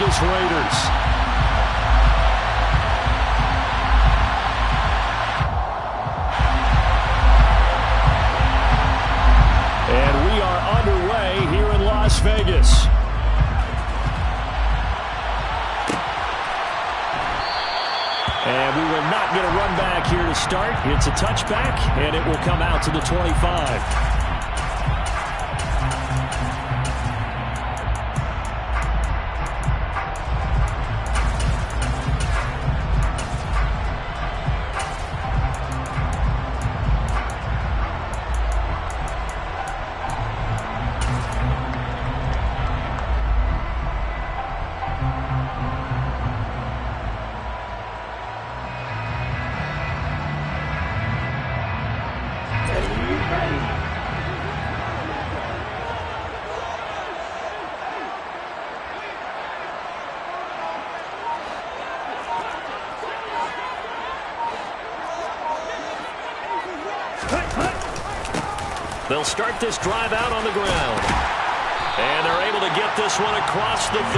Vegas Raiders. And we are underway here in Las Vegas. And we will not get a run back here to start. It's a touchback, and it will come out to the 25. They'll start this drive out on the ground. And they're able to get this one across the 35.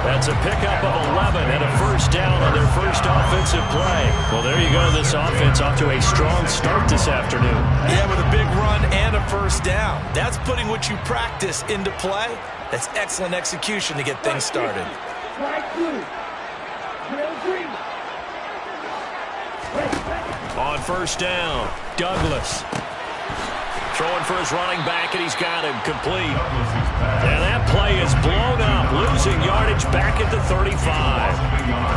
That's a pickup of 11 and a first down on their first offensive play. Well, there you go. This offense off to a strong start this afternoon. Yeah, with a big run and a first down. That's putting what you practice into play. That's excellent execution to get things started. On first down, Douglas. Throwing for his running back, and he's got him complete. And that play is blown up, losing yardage back at the 35.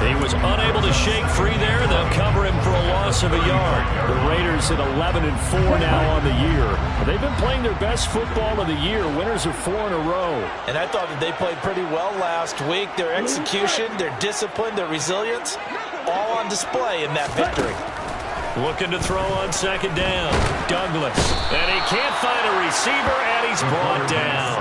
He was unable to shake free there. They'll cover him for a loss of a yard. The Raiders at 11-4 now on the year. They've been playing their best football of the year, winners of 4 in a row. And I thought that they played pretty well last week. Their execution, their discipline, their resilience, all on display in that victory. Looking to throw on second down. Douglas. And he can't find a receiver, and he's brought down.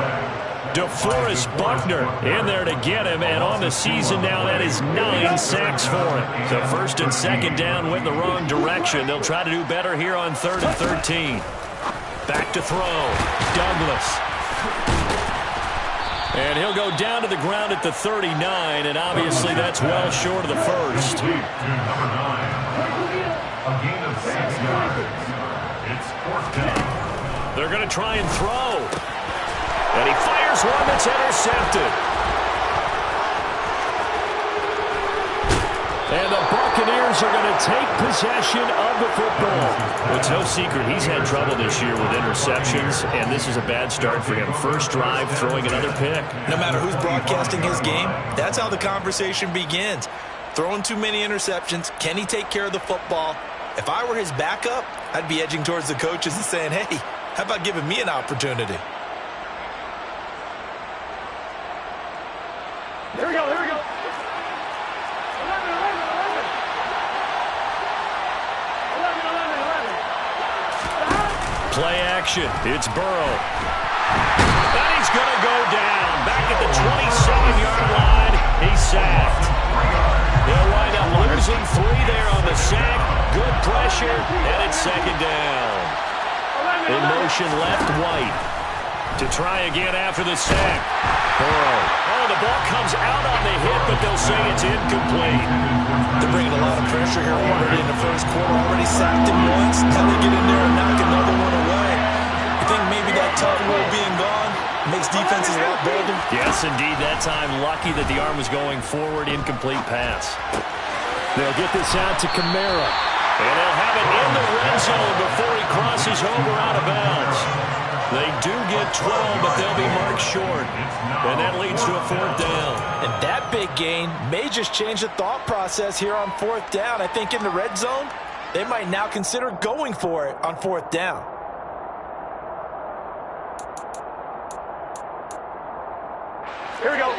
DeForest Buckner in there to get him, and on the season now, that is 9 sacks for him. So first and second down went the wrong direction. They'll try to do better here on 3rd and 13. Back to throw. Douglas. And he'll go down to the ground at the 39, and obviously that's well short of the first. A gain of 6 yards. It's 4th down. They're going to try and throw. And he fires one that's intercepted. And the Buccaneers are going to take possession of the football. It's no secret he's had trouble this year with interceptions, and this is a bad start for him. First drive, throwing another pick. No matter who's broadcasting his game, that's how the conversation begins. Throwing too many interceptions. Can he take care of the football? If I were his backup, I'd be edging towards the coaches and saying, hey, how about giving me an opportunity? Here we go, here we go. 11. Play action. It's Burrow. And he's going to go down. Back at the 27-yard line. He's sacked. They'll wind up losing 3 there on the sack. Good pressure, and it's second down. In motion left, White. To try again after the sack. Burrow. Oh, the ball comes out on the hit, but they'll say it's incomplete. They're bringing a lot of pressure here already in the first quarter. Already sacked him once. How they get in there and knock another one away? You think maybe that tough roll being gone makes defenses a lot bolder? Yes, indeed. That time, lucky that the arm was going forward. Incomplete pass. They'll get this out to Kamara. And they'll have it in the red zone before he crosses over out of bounds. They do get 12, but they'll be marked short. And that leads to a 4th down. And that big gain may just change the thought process here on 4th down. I think in the red zone, they might now consider going for it on 4th down. Here we go.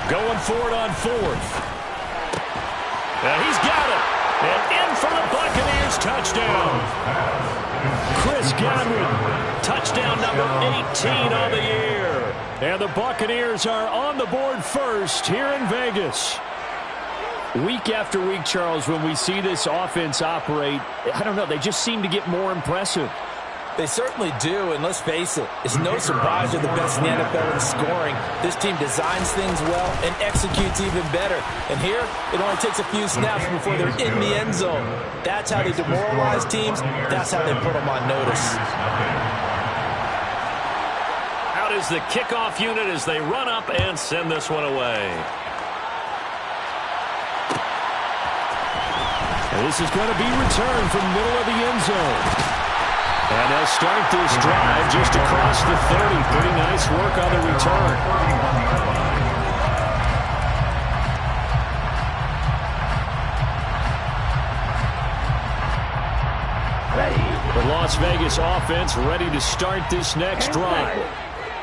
Going for it on 4th. And he's got it. And in for the Buccaneers touchdown. Chris Godwin, touchdown number 18 on the year. And the Buccaneers are on the board first here in Vegas. Week after week, Charles, when we see this offense operate, I don't know, they just seem to get more impressive. They certainly do, and let's face it, it's no surprise they're the best in the NFL in scoring. This team designs things well and executes even better. And here, it only takes a few snaps before they're in the end zone. That's how they demoralize teams. That's how they put them on notice. Out is the kickoff unit as they run up and send this one away. And this is going to be returned from middle of the end zone. And they'll start this drive just across the 30. Pretty nice work on the return. The Las Vegas offense ready to start this next drive.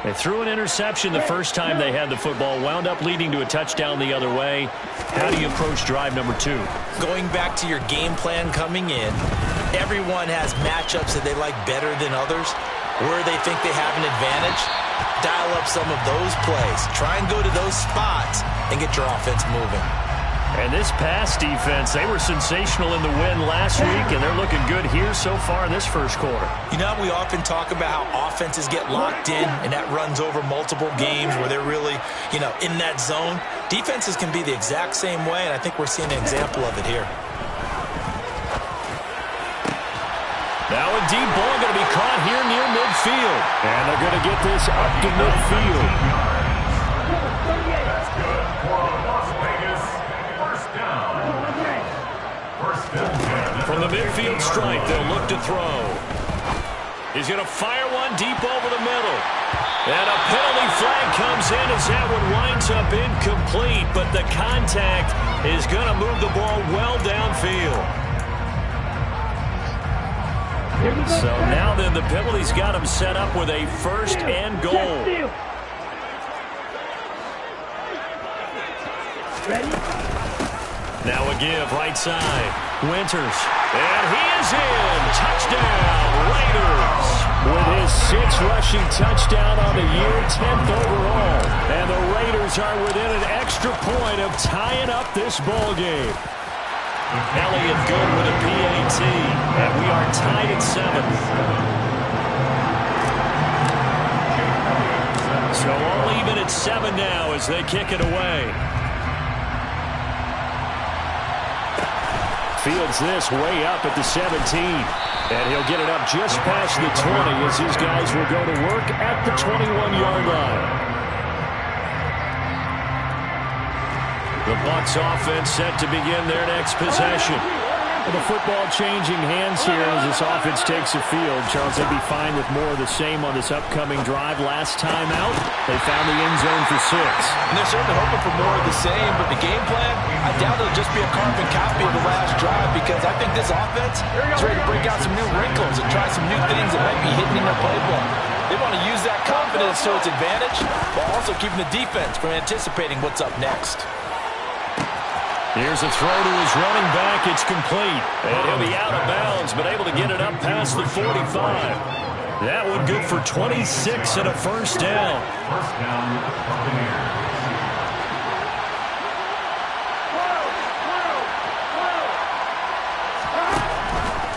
They threw an interception the first time they had the football, wound up leading to a touchdown the other way. How do you approach drive number 2? Going back to your game plan coming in, everyone has matchups that they like better than others. Where they think they have an advantage, dial up some of those plays. Try and go to those spots and get your offense moving. And this pass defense, they were sensational in the win last week, and they're looking good here so far in this first quarter. You know, we often talk about how offenses get locked in, and that runs over multiple games where they're really, in that zone. Defenses can be the exact same way, and I think we're seeing an example of it here. Now a deep ball going to be caught here near midfield. And they're going to get this up to midfield. That's good for Las Vegas. First down. First and 10. From the midfield strike, they'll look to throw. He's going to fire one deep over the middle. And a penalty flag comes in as that one winds up incomplete. But the contact is going to move the ball well downfield. So now then, the penalty's got him set up with a first and goal. Now a give, right side. Winters. And he is in. Touchdown, Raiders. With his 6th rushing touchdown on the year, 10th overall. And the Raiders are within an extra point of tying up this ball game. Elliott good with a PAT, and we are tied at 7. So all even at 7 now as they kick it away. Fields this way up at the 17, and he'll get it up just past the 20 as his guys will go to work at the 21-yard line. The Bucs offense set to begin their next possession. The football changing hands here as this offense takes the field. Charles, they'd be fine with more of the same on this upcoming drive. Last time out, they found the end zone for 6. And they're certainly hoping for more of the same, but the game plan, I doubt it'll just be a carbon copy of the last drive because I think this offense is ready to break out some new wrinkles and try some new things that might be hidden in their playbook. They want to use that confidence to its advantage while also keeping the defense from anticipating what's up next. Here's a throw to his running back. It's complete. And he'll be out of bounds, but able to get it up past the 45. That one good for 26 and a first down. First down, Buccaneers.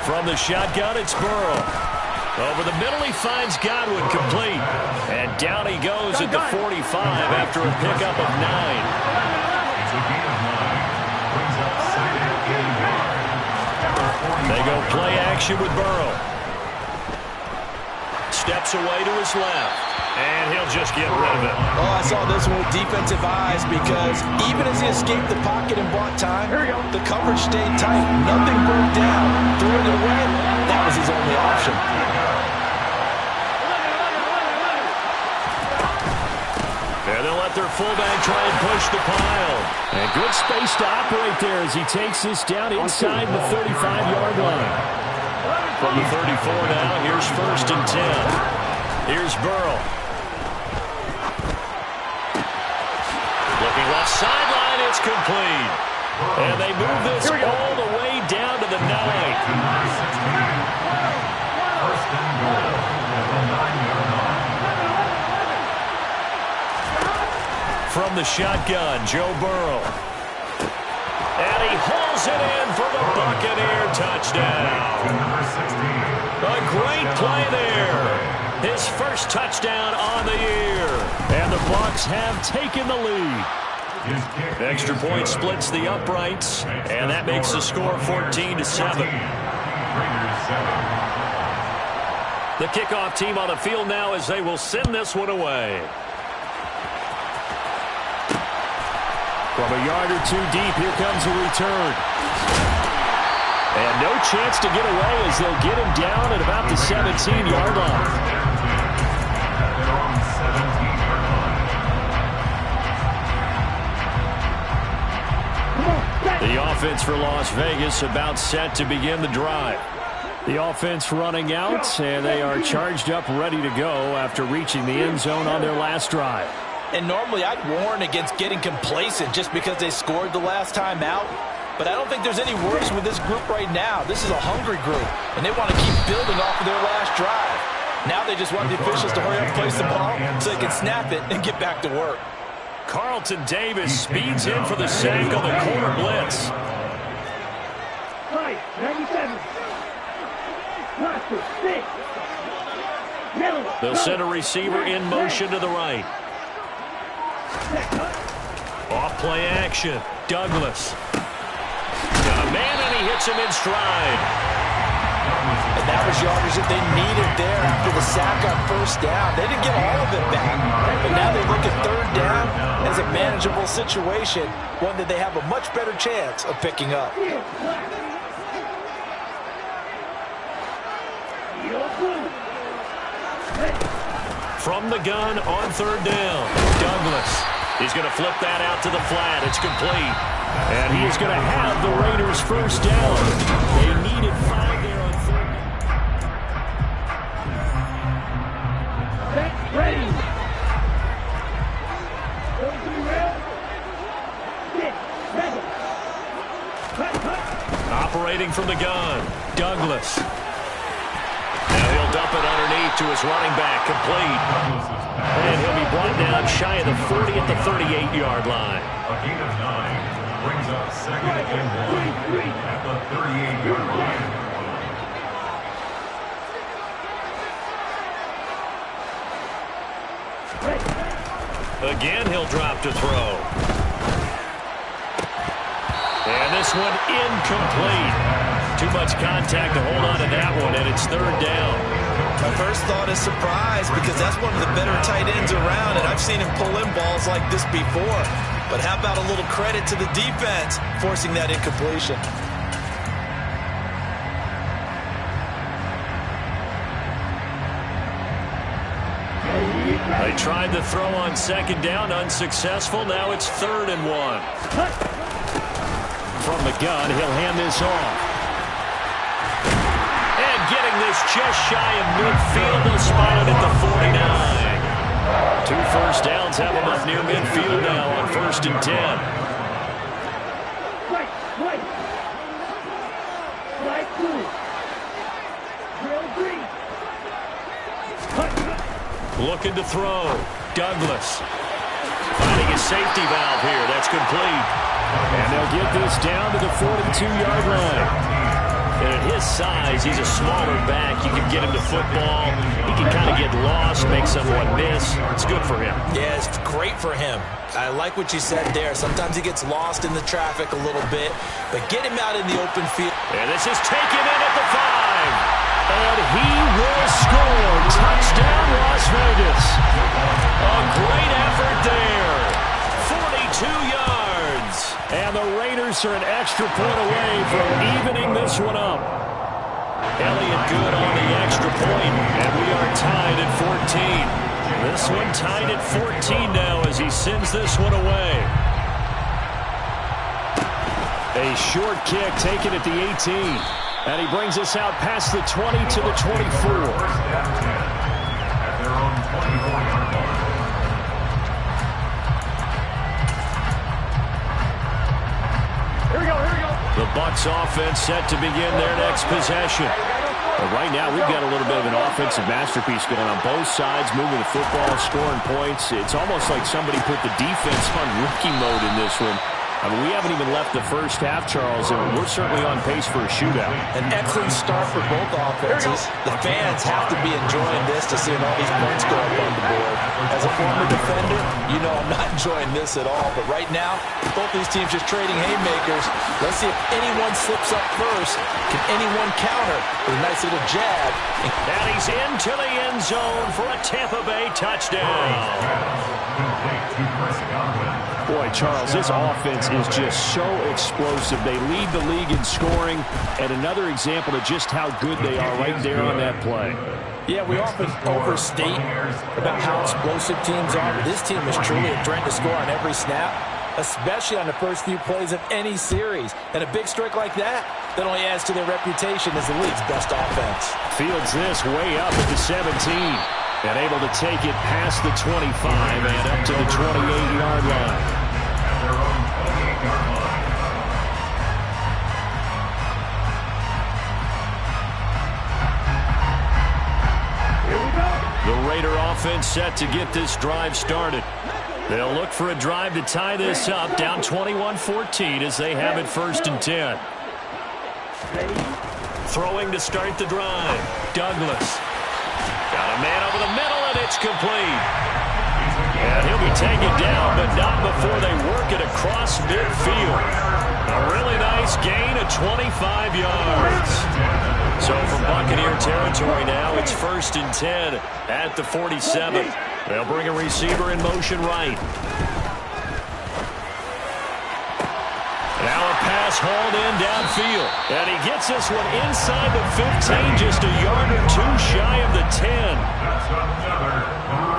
From the shotgun, it's Burrow. Over the middle, he finds Godwin complete. And down he goes at the 45 after a pickup of 9. They go play action with Burrow. Steps away to his left. And he'll just get rid of it. Oh, I saw this one with defensive eyes because even as he escaped the pocket and bought time, the coverage stayed tight. Nothing broke down. Throwing it away, that was his only option. And they'll let their fullback try and push the pile. And good space to operate there as he takes this down inside the 35-yard line. From the 34 now, here's first and 10. Here's Burrow. Looking left sideline, it's complete. And they move this all the way down to the 9. First and goal at the 9-yard line. From the shotgun, Joe Burrow. And he hauls it in for the Buccaneer touchdown. A great play there. His first touchdown on the year. And the Bucs have taken the lead. Extra point splits the uprights, and that makes the score 14-7. The kickoff team on the field now as they will send this one away. From a yard or two deep, here comes a return. And no chance to get away as they'll get him down at about the 17-yard line. The offense for Las Vegas about set to begin the drive. The offense running out, and they are charged up, ready to go after reaching the end zone on their last drive. And normally I'd warn against getting complacent just because they scored the last time out. But I don't think there's any worse with this group right now. This is a hungry group, and they want to keep building off of their last drive. Now they just want the officials to hurry up and place the ball so they can snap it and get back to work. Carlton Davis speeds in for the sack on the corner blitz. 97. They'll send a receiver in motion to the right. Off play action. Douglas. Got a man, and he hits him in stride. And that was yardage that they needed there after the sack on first down. They didn't get all of it back. But now they look at third down as a manageable situation, one that they have a much better chance of picking up. From the gun on third down, Douglas. He's going to flip that out to the flat. It's complete. And he is going to have the Raiders first down. They needed 5 there on third down. Ready. Operating from the gun, Douglas. Now he'll dump it underneath to his running back, complete. And he'll be brought down shy of the 40 at the 38-yard line. A gain of 9 brings up second and 1 at the 38-yard line. Again, he'll drop to throw. And this one incomplete. Too much contact to hold on to that one, and it's third down. My first thought is surprise because that's one of the better tight ends around, and I've seen him pull in balls like this before. But how about a little credit to the defense forcing that incompletion? They tried the throw on second down, unsuccessful. Now it's 3rd and 1. From the gun, he'll hand this off. And getting this just shy of midfield, they'll spot it at the 49. 2 first downs have him up near midfield now on 1st and 10. Looking to throw. Douglas. Finding a safety valve here. That's complete. And they'll get this down to the 42-yard line. And at his size, he's a smaller back. You can get him to football. He can kind of get lost, make someone miss. It's good for him. Yeah, it's great for him. I like what you said there. Sometimes he gets lost in the traffic a little bit. But get him out in the open field. And this is taken in at the 5. And he will score. Touchdown, Las Vegas. A great effort there. 42 yards. And the Raiders are an extra point away from evening this one up. Elliott good on the extra point, and we are tied at 14. This one tied at 14 now as he sends this one away. A short kick taken at the 18. And he brings us out past the 20 to the 24. First and 10 at their own 24-yard line. Here we go, here we go. The Bucs offense set to begin their next possession. But right now, we've got a little bit of an offensive masterpiece going on both sides, moving the football, scoring points. It's almost like somebody put the defense on rookie mode in this one. I mean, we haven't even left the first half, Charles, and we're certainly on pace for a shootout. An excellent start for both offenses. The fans have to be enjoying this to seeing all these points go up on the board. As a former defender, you know I'm not enjoying this at all. But right now, both these teams just trading haymakers. Let's see if anyone slips up first. Can anyone counter with a nice little jab? And he's into the end zone for a Tampa Bay touchdown. Boy, Charles, this offense is just so explosive. They lead the league in scoring, and another example of just how good they are right there on that play. Yeah, we often overstate about how explosive teams are, but this team is truly a threat to score on every snap, especially on the first few plays of any series. And a big strike like that only adds to their reputation as the league's best offense. Fields this way up at the 17. And able to take it past the 25 and up to the 28-yard line. The Raider offense set to get this drive started. They'll look for a drive to tie this up, down 21-14 as they have it 1st and 10. Throwing to start the drive. Douglas. Got a man over the middle, and it's complete. And he'll be taken down, but not before they work it across midfield. A really nice gain of 25 yards. So from Buccaneer territory now, it's 1st and 10 at the 47. They'll bring a receiver in motion right. Now a pass hauled in downfield. And he gets this one inside the 15, just a yard or two shy of the 10. That's another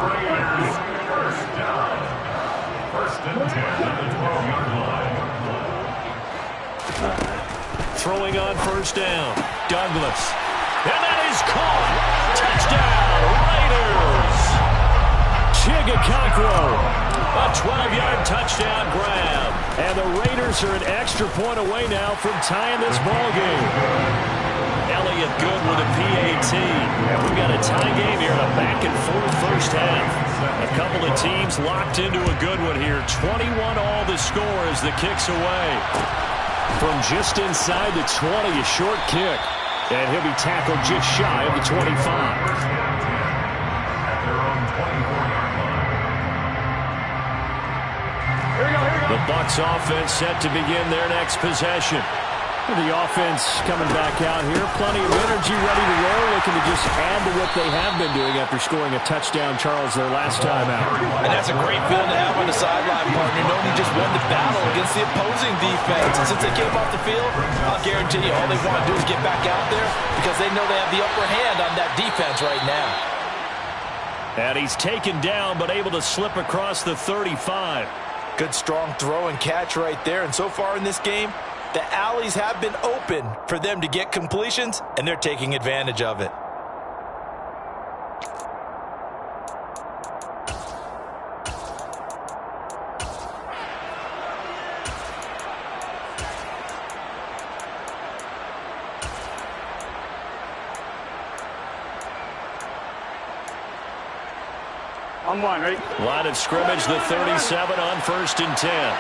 Raiders first down. 1st and 10 at the 12-yard line. Throwing on 1st down. Douglas. And that is caught. Touchdown, Raiders. Chigakakro. A 12-yard touchdown grab. And the Raiders are an extra point away now from tying this ball game. Elliott good with a PAT. And we've got a tie game here in a back-and-forth first half. A couple of teams locked into a good one here. 21 all the score as the kick's away. From just inside the 20, a short kick. And he'll be tackled just shy of the 25. The Bucs offense set to begin their next possession. The offense coming back out here. Plenty of energy, ready to roll, looking to just add to what they have been doing after scoring a touchdown, Charles, their last time out. And that's a great feeling to have on the sideline, partner, knowing you just won the battle against the opposing defense. And since they came off the field, I'll guarantee you all they want to do is get back out there because they know they have the upper hand on that defense right now. And he's taken down but able to slip across the 35. Good strong throw and catch right there. And so far in this game, the alleys have been open for them to get completions, and they're taking advantage of it. On one, right? Line of scrimmage, the 37 on 1st and 10.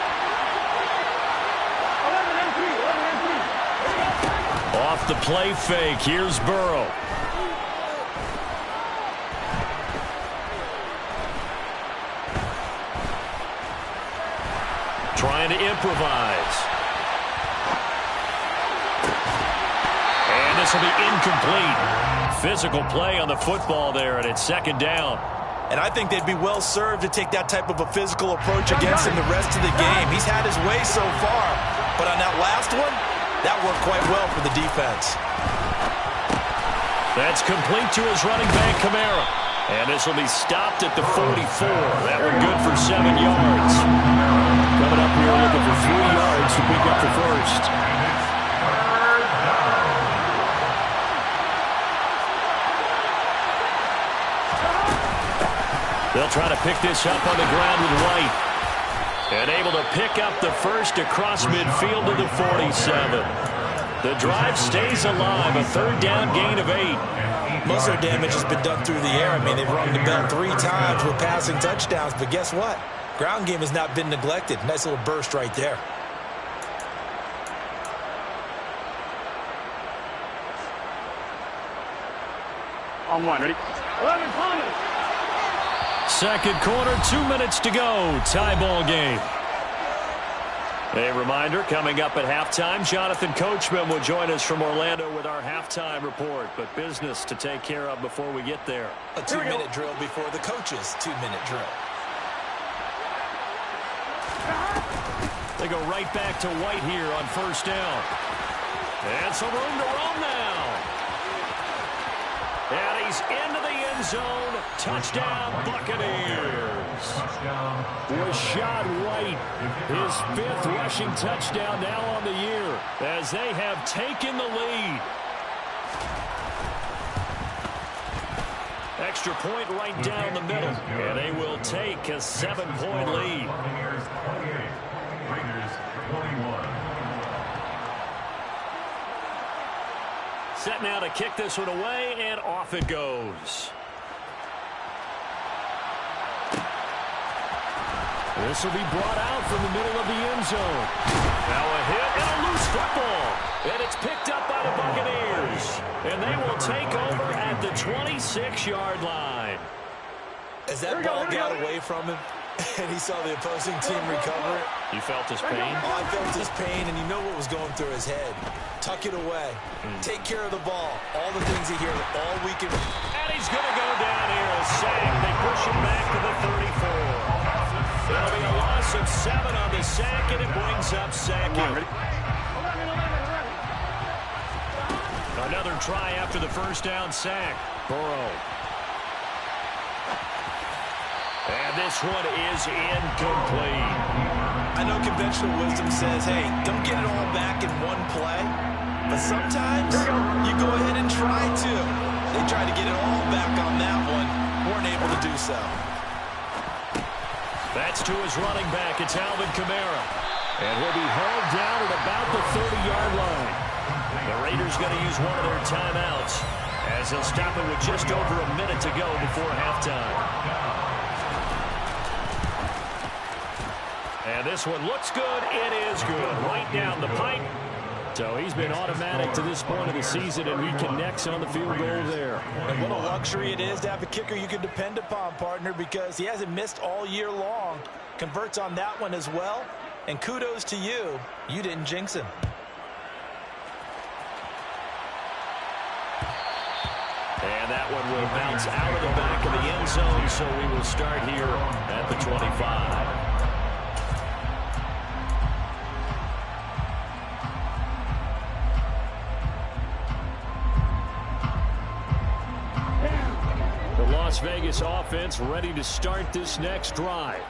Off the play fake, here's Burrow. Trying to improvise. And this will be incomplete. Physical play on the football there, and it's 2nd down. And I think they'd be well served to take that type of a physical approach against him the rest of the game. He's had his way so far, but on that last one, that worked quite well for the defense. That's complete to his running back, Kamara. And this will be stopped at the 44. That one good for 7 yards. Coming up here looking for 3 yards to pick up the first. They'll try to pick this up on the ground with White. And able to pick up the first across midfield to the 47. The drive stays alive. A 3rd down gain of 8. Most of their damage has been done through the air. I mean, they've rung the bell 3 times with passing touchdowns. But guess what? Ground game has not been neglected. Nice little burst right there. On one, ready? 11, Thomas. Second quarter, 2 minutes to go. Tie ball game. A reminder, coming up at halftime, Jonathan Coachman will join us from Orlando with our halftime report. But business to take care of before we get there. A 2-minute drill before the coach's 2-minute drill. They go right back to White here on first down. And some room to roam now. And he's into the end zone. Touchdown, Buccaneers. Rachaad White, his 5th rushing touchdown now on the year as they have taken the lead. Extra point right down the middle. And they will take a 7-point lead. Set now to kick this one away, and off it goes. This will be brought out from the middle of the end zone. Now a hit and a loose football. And it's picked up by the Buccaneers. And they will take over at the 26-yard line. As that ball got away from him, and he saw the opposing team recover it. You felt his pain? Oh, I felt his pain, and you know what was going through his head. Tuck it away. Take care of the ball. All the things he hears all weekend. And he's going to go down here. A sack. They push him back to the 34. There'll be a loss of 7 on the sack, and it brings up second. Another try after the first down sack. Burrow. And this one is incomplete. I know conventional wisdom says, hey, don't get it all back in one play. But sometimes you go ahead and try to. They tried to get it all back on that one. Weren't able to do so. That's to his running back. It's Alvin Kamara. And he'll be hauled down at about the 30-yard line. The Raiders going to use one of their timeouts as they'll stop it with just over a minute to go before halftime. And this one looks good. It is good. Right down the pipe. So he's been automatic to this point of the season, and he connects on the field goal there. And what a luxury it is to have a kicker you can depend upon, partner, because he hasn't missed all year long. Converts on that one as well. And kudos to you. You didn't jinx him. And that one will bounce out of the back of the end zone, so we will start here at the 25. Las Vegas offense ready to start this next drive.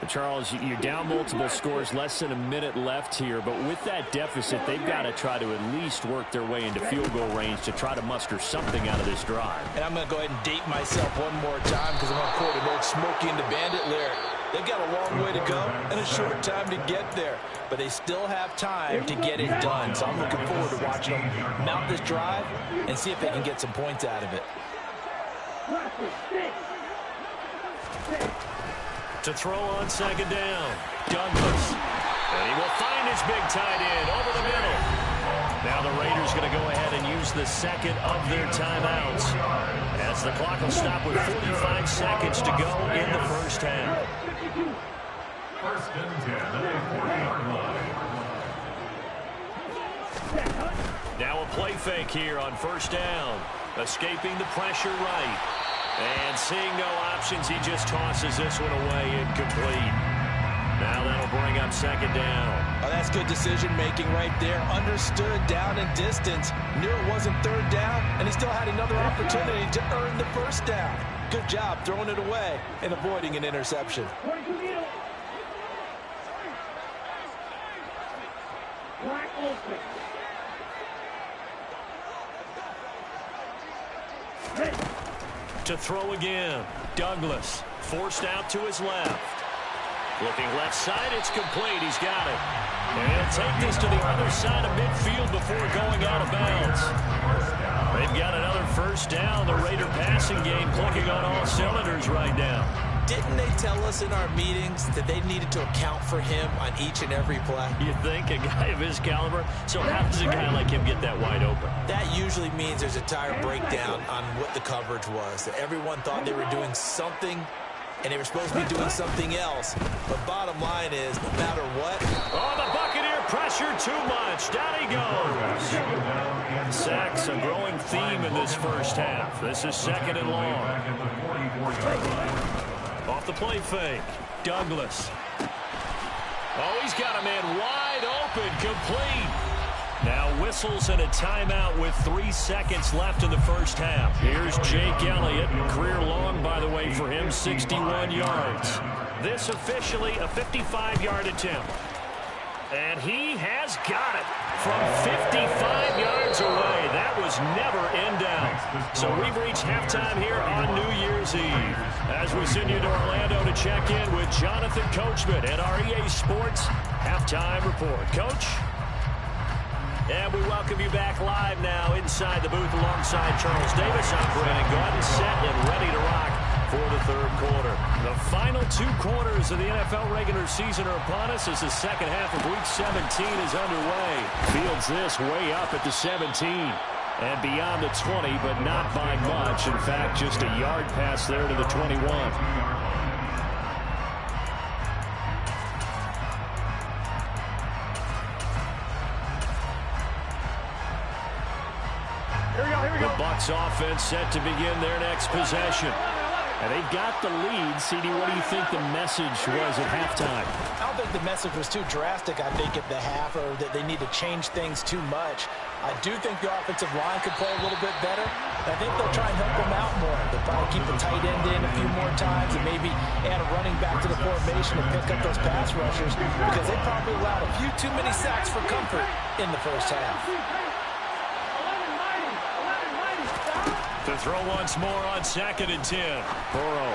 And Charles, you're down multiple scores, less than a minute left here, but with that deficit, they've got to try to at least work their way into field goal range to try to muster something out of this drive. And I'm going to go ahead and date myself one more time because I'm going to quote an old Smokey and the Bandit lyric. They've got a long way to go and a short time to get there, but they still have time to get it done. So I'm looking forward to watching them mount this drive and see if they can get some points out of it. To throw on second down, Douglas. And he will find his big tight end over the middle. Now the Raiders going to go ahead and use the second of their timeouts as the clock will stop with 45 seconds to go in the first half. First and 10 at the 40-yard line. Now a play fake here on first down. Escaping the pressure right. And seeing no options, he just tosses this one away, incomplete. Now that'll bring up second down. Oh, that's good decision-making right there. Understood down and distance. Knew it wasn't third down, and he still had another opportunity to earn the first down. Good job throwing it away and avoiding an interception. To throw again, Douglas forced out to his left. Looking left side, it's complete. He's got it. And he'll take this to the other side of midfield before going out of bounds. They've got another first down. The Raider passing game clicking on all cylinders right now. Didn't they tell us in our meetings that they needed to account for him on each and every play? You think a guy of his caliber? So how does a guy like him get that wide open? That usually means there's a tire breakdown on what the coverage was. That everyone thought they were doing something, and they were supposed to be doing something else. But bottom line is, no matter what... Oh, the Buccaneer pressure too much. Down he goes. Sacks, a growing theme in this first half. This is 2nd and long. Off the play fake. Douglas. Oh, he's got a man wide open. Complete. Now whistles and a timeout with 3 seconds left in the first half. Here's Jake Elliott. Career long, by the way, for him, 61 yards. This officially a 55-yard attempt. And he has got it from 55 yards away. That was never in doubt. So we've reached halftime here on New Year's Eve. As we send you to Orlando to check in with Jonathan Coachman at our EA Sports Halftime Report. Coach? And we welcome you back live now inside the booth alongside Charles Davis. I'm Brandon Gaudin, set and ready to rock for the third quarter. The final 2 quarters of the NFL regular season are upon us as the second half of Week 17 is underway. Fields this way up at the 17 and beyond the 20, but not by much. In fact, just a yard pass there to the 21. The Bucs offense set to begin their next possession. And they got the lead. CD, what do you think the message was at halftime? I don't think the message was too drastic, I think, at the half, or that they need to change things too much. I do think the offensive line could play a little bit better. I think they'll try and help them out more. They'll probably keep the tight end in a few more times and maybe add a running back to the formation and pick up those pass rushers because they probably allowed a few too many sacks for comfort in the first half. To throw once more on 2nd and 10. Burrow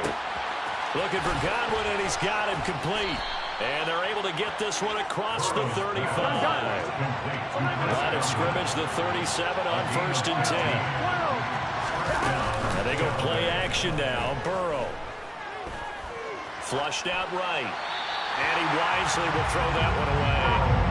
looking for Godwin, and he's got him complete. And they're able to get this one across the 35. Line of scrimmage, the 37 on 1st and 10. And they go play action now. Burrow. Flushed out right. And he wisely will throw that one away.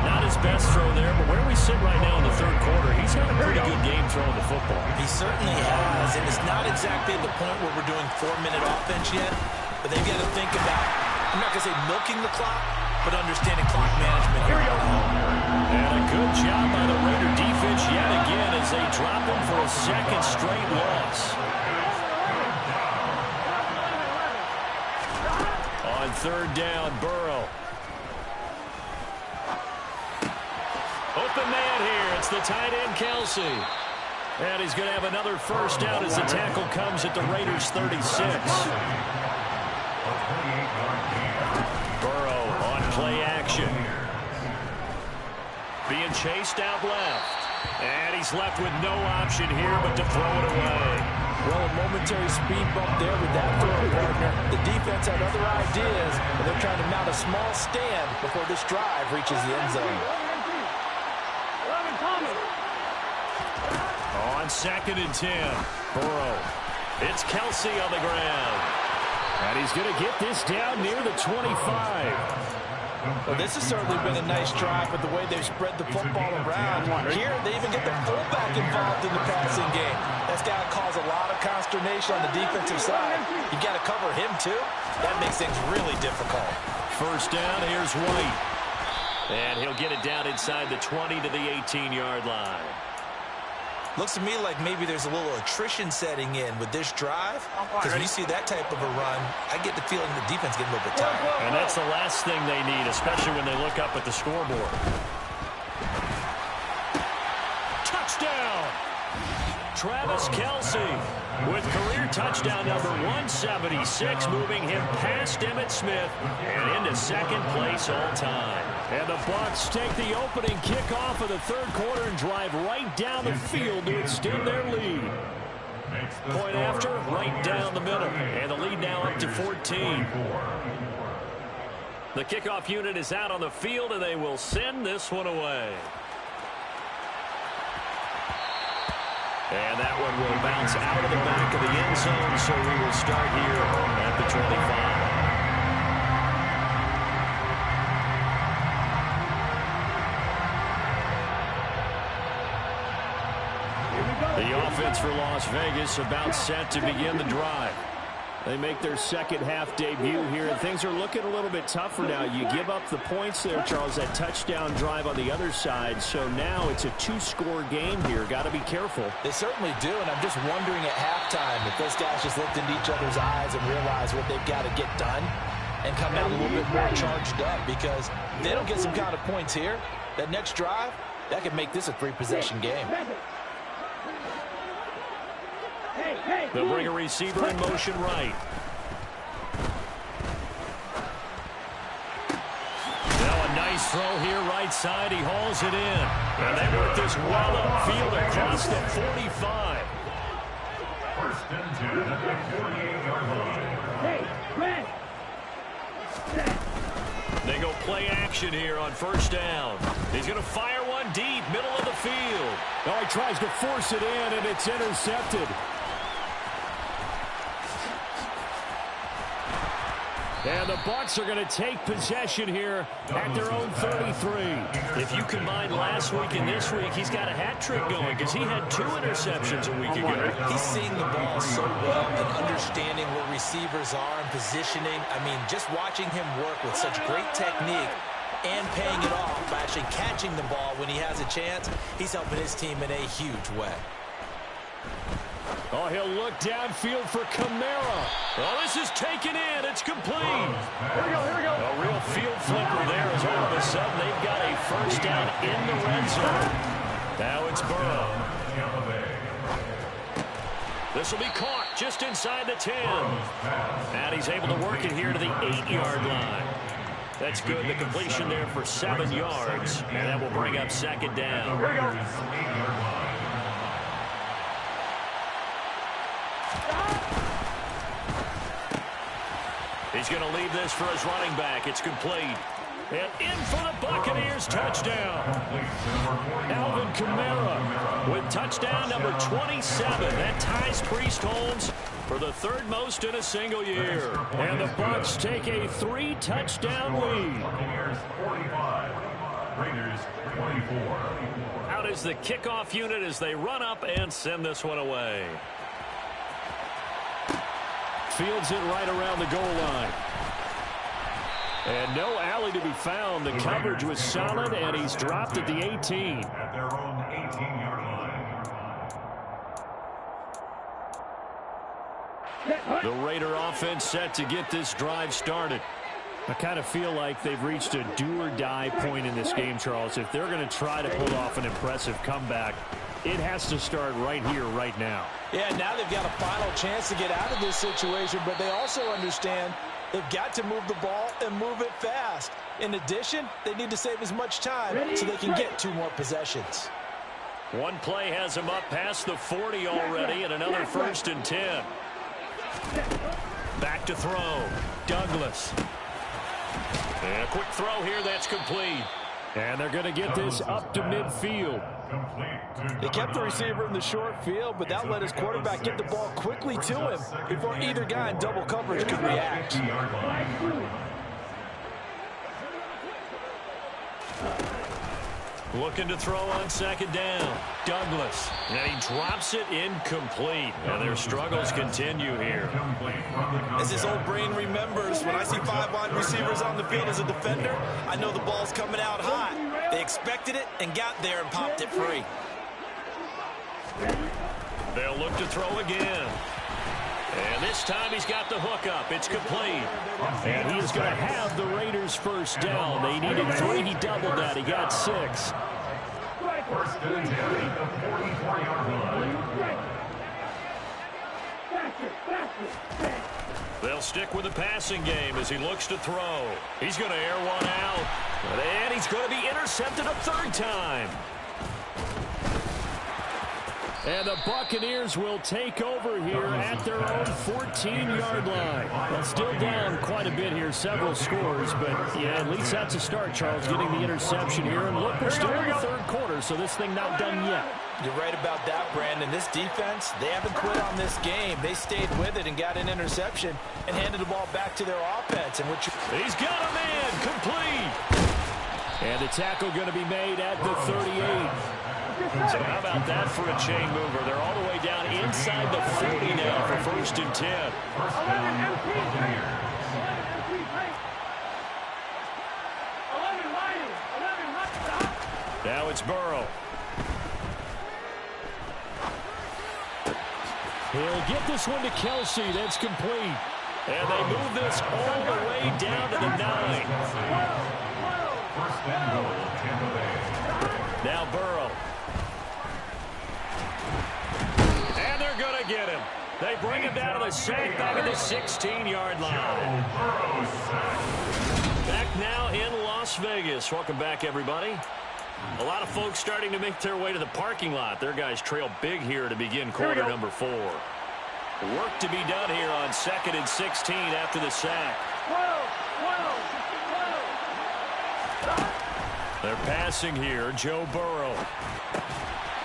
Not his best throw there, but where we sit right now in the third quarter, he's had a pretty good game throwing the football. He certainly has, and it's not exactly at the point where we're doing 4-minute offense yet, but they've got to think about, I'm not going to say milking the clock, but understanding clock management. Here we go. And a good job by the Raider defense yet again as they drop him for a second straight loss. On 3rd down, Burrow. Open man here. It's the tight end, Kelsey. And he's going to have another first down as the tackle comes at the Raiders' 36. Burrow on play action. Being chased out left. And he's left with no option here but to throw it away. Well, a momentary speed bump there with that throw, partner. The defense had other ideas, but they're trying to mount a small stand before this drive reaches the end zone. On 2nd and 10, Burrow. It's Kelsey on the ground. And he's going to get this down near the 25. Well, this has certainly been a nice drive with the way they've spread the football around. Here, they even get the fullback involved in the passing game. That's got to cause a lot of consternation on the defensive side. You've got to cover him, too. That makes things really difficult. First down, here's White. And he'll get it down inside the 20 to the 18-yard line. Looks to me like maybe there's a little attrition setting in with this drive. Because when you see that type of a run, I get the feeling the defense getting a little bit tired. And that's the last thing they need, especially when they look up at the scoreboard. Touchdown! Travis Kelce with career touchdown number 176, moving him past Emmitt Smith and into second place all time. And the Bucs take the opening kickoff of the third quarter and drive right down the field to extend their lead. Point after, right down the middle. And the lead now up to 14. The kickoff unit is out on the field, and they will send this one away. And that one will bounce out of the back of the end zone, so we will start here at the 25. The offense for Las Vegas about set to begin the drive. They make their second half debut here, and things are looking a little bit tougher now. You give up the points there, Charles, that touchdown drive on the other side. So now it's a two-score game here. Got to be careful. They certainly do, and I'm just wondering at halftime if those guys just looked into each other's eyes and realize what they've got to get done and come out a little bit more charged up, because if they don't get some kind of points here, that next drive, that could make this a three-possession game. They'll bring a receiver in motion right. Now a nice throw here right side. He hauls it in. And they work this well upfield across the 45. First and 10 at the 48-yard line. They go play action here on first down. He's going to fire one deep, middle of the field. Oh, he tries to force it in, and it's intercepted. And the Bucs are going to take possession here at their own 33. If you combine last week and this week, he's got a hat trick going because he had 2 interceptions a week ago. He's seeing the ball so well and understanding where receivers are and positioning. I mean, just watching him work with such great technique and paying it off by actually catching the ball when he has a chance, he's helping his team in a huge way. Oh, he'll look downfield for Kamara. Oh, this is taken in. It's complete. Here we go. A real field flipper there as all of a sudden they've got a first down in the red zone. Now it's Burrow. This will be caught just inside the 10. And he's able to work it here to the 8-yard line. That's good. The completion there for 7 yards. And that will bring up second down. Here we go. He's going to leave this for his running back. It's complete. And in for the Buccaneers, touchdown. Alvin Kamara with touchdown number 27. That ties Priest Holmes for the 3rd most in a single year. And the Bucs take a 3-touchdown lead. Buccaneers 45, Raiders 24. Out is the kickoff unit as they run up and send this one away. Fields it right around the goal line. And no alley to be found. The coverage was solid, and he's dropped at the 18. At their own 18-yard line. The Raider offense set to get this drive started. I kind of feel like they've reached a do-or-die point in this game, Charles. If they're going to try to pull off an impressive comeback, it has to start right here, right now. Yeah, now they've got a final chance to get out of this situation, but they also understand they've got to move the ball and move it fast. In addition, they need to save as much time so they can get 2 more possessions. One play has him up past the 40 already, and another 1st and 10. Back to throw. Douglas. And a quick throw here that's complete. And they're going to get this up to midfield. They kept the receiver in the short field, but that let his quarterback get the ball quickly to him before either guy in double coverage could react. Looking to throw on second down. Douglas. And he drops it incomplete. And their struggles continue here. As his old brain remembers, when I see 5 wide receivers on the field as a defender, I know the ball's coming out hot. They expected it and got there and popped it free. They'll look to throw again. And this time he's got the hook up. It's complete. And he's going to have the Raiders first down. They needed 3. He doubled that. He got 6. First and 10 at the 44-yard line. They'll stick with the passing game as he looks to throw. He's going to air one out. And he's going to be intercepted a 3rd time. And the Buccaneers will take over here at their own 14-yard line. Well, still down quite a bit here, several scores, but yeah, at least that's a start, Charles, getting the interception here. And look, we're still in the 3rd quarter, so this thing not done yet. You're right about that, Brandon. This defense, they haven't quit on this game. They stayed with it and got an interception and handed the ball back to their offense. And he's got a man complete. And the tackle going to be made at the 38. So how about that for a chain mover? They're all the way down inside the 40 now for 1st and 10. Now it's Burrow. He'll get this one to Kelsey. That's complete. And they move this all the way down to the 9. Now Burrow. And they're going to get him. They bring him down to the sack back at the 16-yard line. Back now in Las Vegas. Welcome back, everybody. A lot of folks starting to make their way to the parking lot. Their guys trail big here to begin quarter number 4. Work to be done here on 2nd and 16 after the sack. They're passing here. Joe Burrow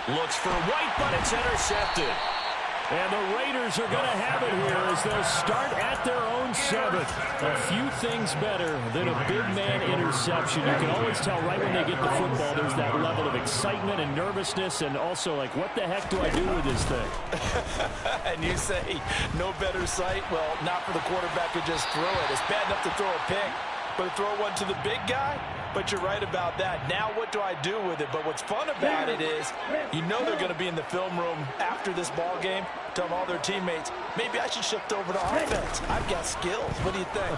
looks for White, but it's intercepted. And the Raiders are going to have it here as they'll start at their own 7. A few things better than a big man interception. You can always tell right when they get the football there's that level of excitement and nervousness and also like, what the heck do I do with this thing? And you say no better sight? Well, not for the quarterback to just throw it. It's bad enough to throw a pick, but to throw one to the big guy? But you're right about that. Now what do I do with it? But what's fun about it is you know they're going to be in the film room after this ball game telling all their teammates, maybe I should shift over to offense. I've got skills. What do you think?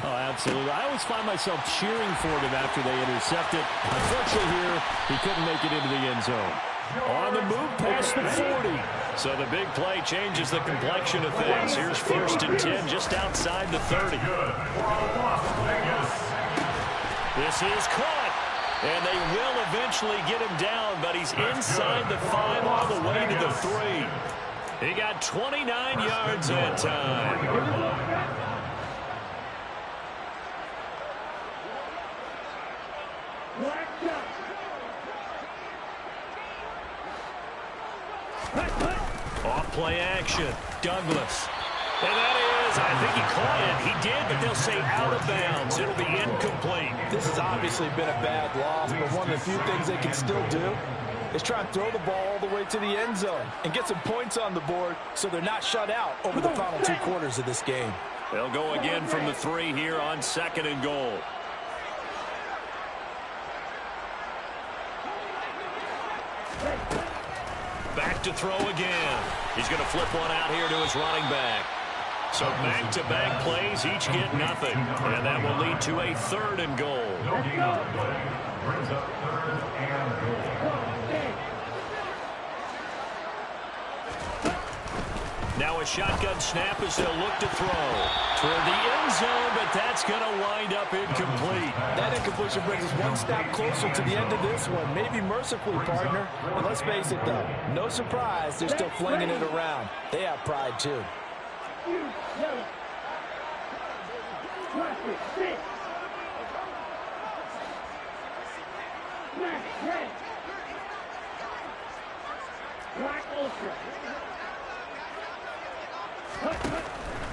Oh, absolutely. I always find myself cheering for them after they intercept it. Unfortunately here, he couldn't make it into the end zone. On the move past the 40. So the big play changes the complexion of things. Here's 1st and 10 just outside the 30. This is caught, and they will eventually get him down, but he's inside the 5 all the way to the 3. He got 29 yards that time. Off play action, Douglas. And that is, I think he caught it. He did, but they'll say out of bounds. It'll be incomplete. This has obviously been a bad loss, but one of the few things they can still do is try and throw the ball all the way to the end zone and get some points on the board so they're not shut out over the final 2 quarters of this game. They'll go again from the 3 here on 2nd and goal. Back to throw again. He's going to flip one out here to his running back. So back-to-back plays, each get nothing. And that will lead to a 3rd and goal. Brings up 3rd and goal. Now a shotgun snap as they'll look to throw toward the end zone, but that's going to wind up incomplete. That incompletion brings us one step closer to the end of this one. Maybe mercifully, partner. And let's face it, though, no surprise, they're still flinging it around. They have pride, too.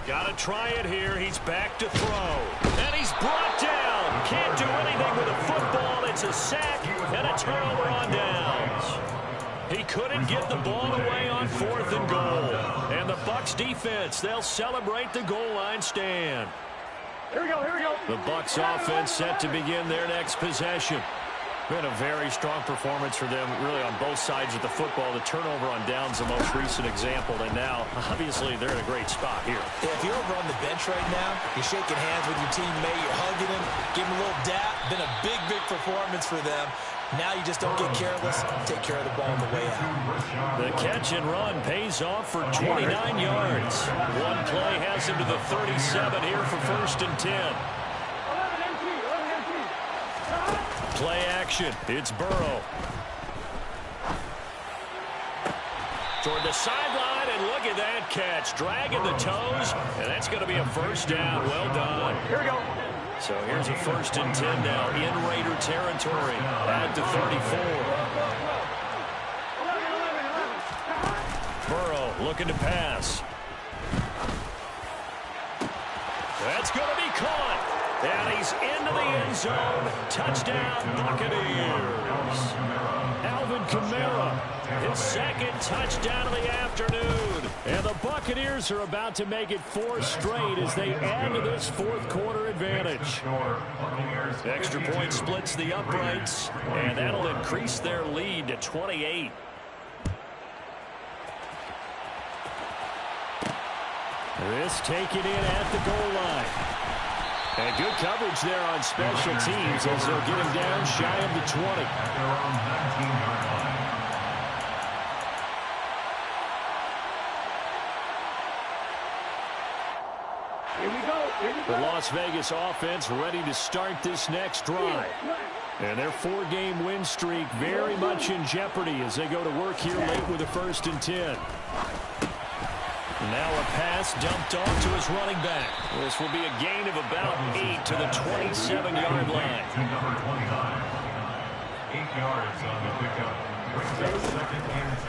Got to try it here. He's back to throw. And he's brought down. Can't do anything with a football. It's a sack and a turnover on downs. He couldn't get the ball away on 4th and goal. And the Bucs defense, they'll celebrate the goal line stand. Here we go, here we go. The Bucs offense set to begin their next possession. Been a very strong performance for them, really, on both sides of the football. The turnover on downs, the most recent example, and now, obviously, they're in a great spot here. Yeah, if you're over on the bench right now, you're shaking hands with your teammate, you're hugging him, giving him a little dap. Been a big, big performance for them. Now you just don't get careless. Take care of the ball on the way out. The catch and run pays off for 29 yards. One play has him to the 37 here for 1st and 10. Play action. It's Burrow. Toward the sideline, and look at that catch. Dragging the toes, and that's going to be a 1st down. Well done. Here we go. So here's a 1st and 10 now in Raider territory at the 34. Burrow looking to pass. That's going to be caught. And he's into the end zone. Touchdown, Buccaneers. Alvin Kamara, His second touchdown of the afternoon. and the Buccaneers are about to make it 4 straight as they add to this fourth quarter advantage. Extra point splits the uprights, and that'll increase their lead to 28. This taken in at the goal line. And good coverage there on special teams as they'll get him down shy of the 20. At their own 19-yard line. The Las Vegas offense ready to start this next drive. And their 4-game win streak very much in jeopardy as they go to work here late with a 1st and 10. Now a pass dumped off to his running back. This will be a gain of about 8 to the 27-yard line. To number 29. 8 yards on the pickup.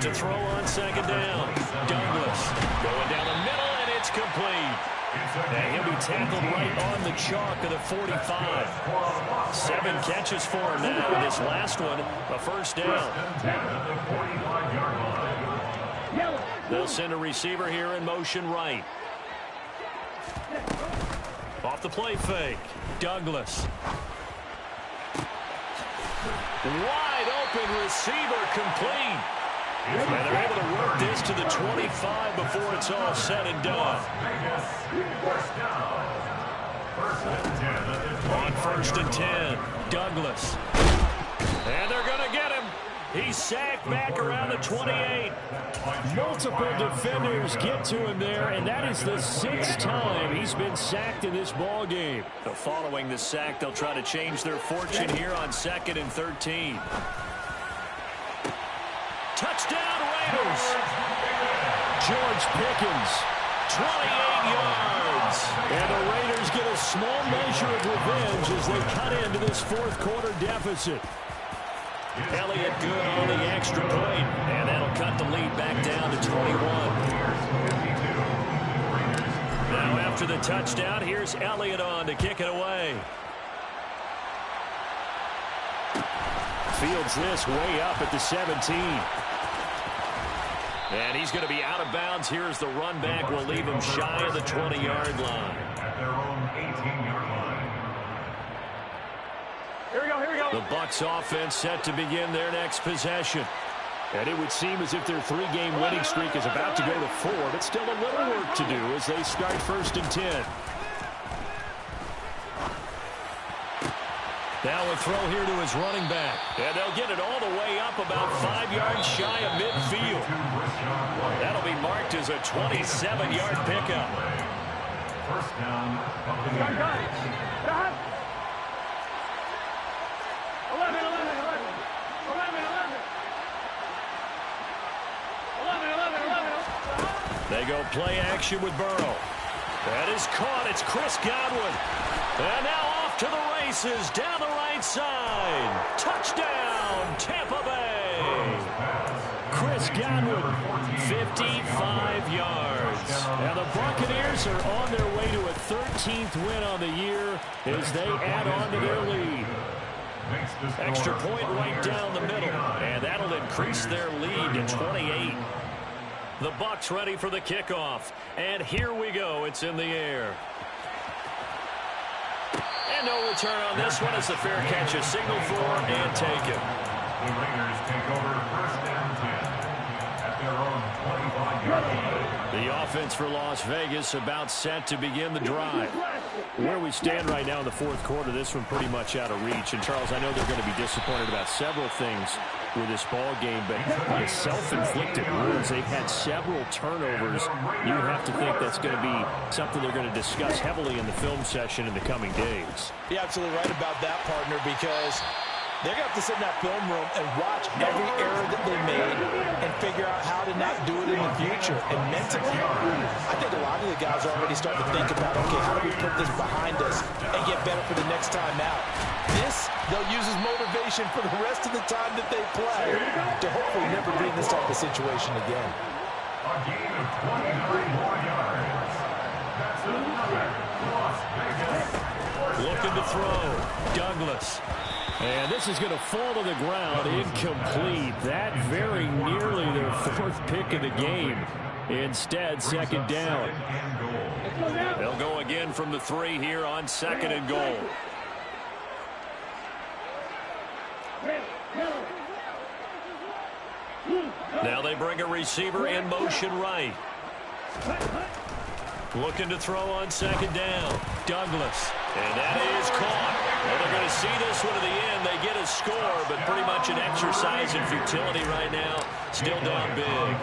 To throw on second down. Douglas going down the middle, and it's complete. And he'll be tackled right on the chalk of the 45. 7 catches for him now. This last one, a 1st down. They'll send a receiver here in motion right. Off the play fake. Douglas. Wide open receiver complete. And they're able to work this to the 25 before it's all said and done. On 1st and 10, Douglas. And they're going to get him. He's sacked back around the 28. Multiple defenders get to him there, and that is the 6th time he's been sacked in this ball game. So following the sack, they'll try to change their fortune here on 2nd and 13. Touchdown Raiders. George Pickens, 28 yards. and the Raiders get a small measure of revenge as they cut into this fourth quarter deficit. Elliott good on the extra point, and that'll cut the lead back down to 21. Now after the touchdown, here's Elliott on to kick it away. Fields this way up at the 17. And he's going to be out of bounds. Here's the run back. Will leave him shy of the 20-yard line. At their own 18-yard line. Here we go, here we go. The Bucs offense set to begin their next possession. And it would seem as if their 3-game winning streak is about to go to 4, but still a little work to do as they start 1st and 10. Now a throw here to his running back. And they'll get it all the way up about 5 yards shy of midfield. That'll be marked as a 27-yard pickup. 1st down. 11. They go play action with Burrow. That is caught. It's Chris Godwin. And now off to the races down the right side. Touchdown, Tampa Bay. Chris Godwin, 55 yards. and the Buccaneers are on their way to a 13th win on the year as they add on to their lead. Extra point right down the middle, and that'll increase their lead to 28. The Bucs ready for the kickoff, and here we go. It's in the air. And no return on this one as the fair catch is signaled for and taken. The Raiders take over 1st and 10 at their own 25-yard line. The offense for Las Vegas about set to begin the drive. Where we stand right now in the fourth quarter, this one pretty much out of reach. And, Charles, I know they're going to be disappointed about several things with this ball game, but the self-inflicted wounds, they've had several turnovers. You have to think that's going to be something they're going to discuss heavily in the film session in the coming days. You're absolutely right about that, partner, because they're going to have to sit in that film room and watch every error that they made and figure out how to not do it in the future. And mentally, I think a lot of the guys are already starting to think about, okay, how do we put this behind us and get better for the next time out? This, they'll use as motivation for the rest of the time that they play to hopefully never be in this type of situation again. A gain of 29 more yards. Looking to throw. Douglas. And this is going to fall to the ground, incomplete. That very nearly their fourth pick of the game. Instead, second down. They'll go again from the 3 here on 2nd and goal. Now they bring a receiver in motion right. Looking to throw on 2nd down. Douglas. And that is caught. Well, they're going to see this one to the end. They get a score, but pretty much an exercise in futility right now. Still down big.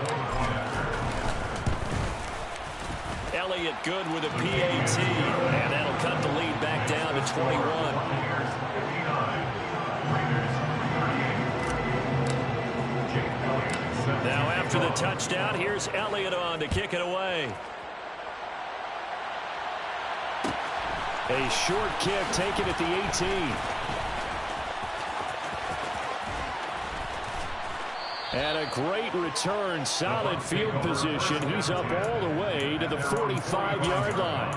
Elliott good with a PAT. And that'll cut the lead back down to 21. Now after the touchdown, here's Elliott on to kick it away. A short kick taken at the 18. And a great return, solid field position. He's up all the way to the 45-yard line.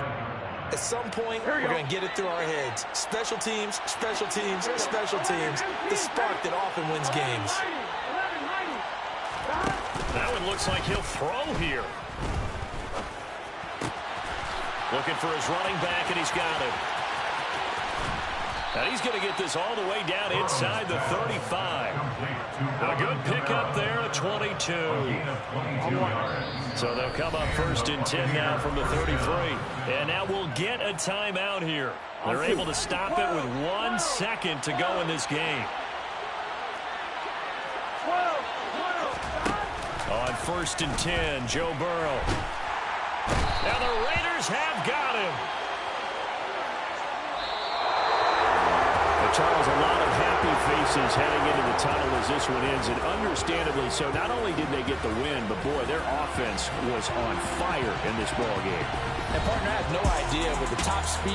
At some point, we're going to get it through our heads. Special teams, special teams, special teams. The spark that often wins games. That one looks like he'll throw here. Looking for his running back, and he's got it. And he's going to get this all the way down inside the 35. A good pickup there at 22. So they'll come up 1st and 10 now from the 33. And now we'll get a timeout here. They're able to stop it with 1 second to go in this game. On 1st and 10, Joe Burrow. Now the Raiders have got him. Well, Charles, a lot of happy faces heading into the tunnel as this one ends, and understandably so. Not only did they get the win, but boy, their offense was on fire in this ball game. And partner, I have no idea with the top speed